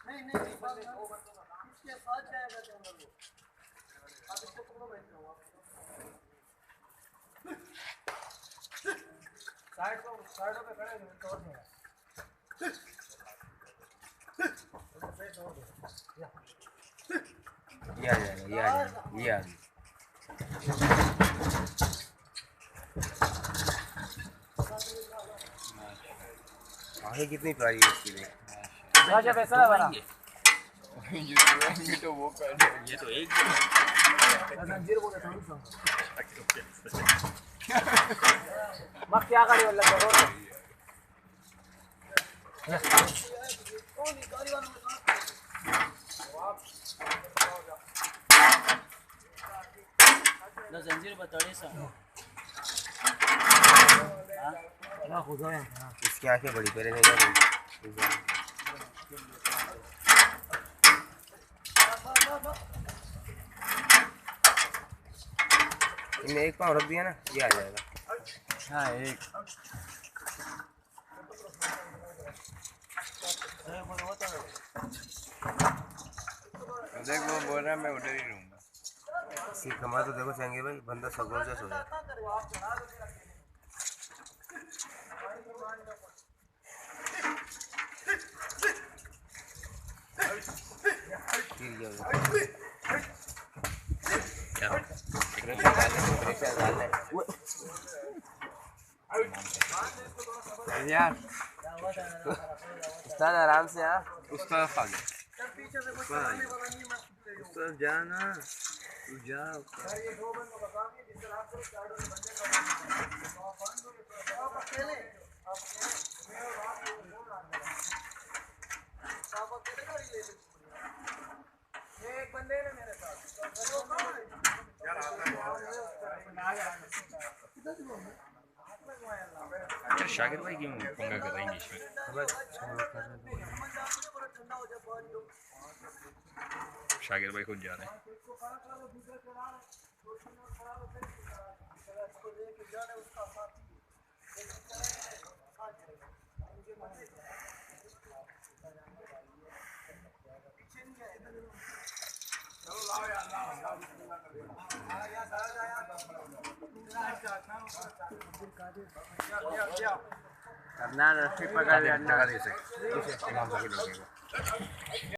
नहीं नहीं इसके साथ जाएगा जंगल वो। आप इसको पकड़ो बैठ जाओ आप। साइडों पे खड़े हो तोड़ देगा। ये आ जाएगा, ये आ जाएगा, ये आ गया। आगे कितनी प्यारी है इसकी देख। राजा पैसा वाला ये तो वो कर ये तो एक जंजीर बोले थोड़ी सा मग क्या गाड़ी वाला करो ना जंजीर बताइए सर हां खुदा है इसकी आंखें बड़ी पहले नहीं जा इनमें एक पाँव रख दिया ना, ये आ जाएगा। हाँ एक देख वो बोल रहा है मैं उधर ही रहूँगा। इसकी कमर तो देखो चंगे भाई, बंदा सगों से सो जाए। यार उस्ताद आराम से आ। उसका खा गया उस्ताद जाना तू जा एक बंदे ने मेरे साथ अच्छा शाकिर भाई क्यों पंगा कर रहे हैं बीच में? शाकिर भाई खुद जा रहे हैं। करना रस्सी पकड़ लगा दे इसे, इमाम साहब के लोगों को।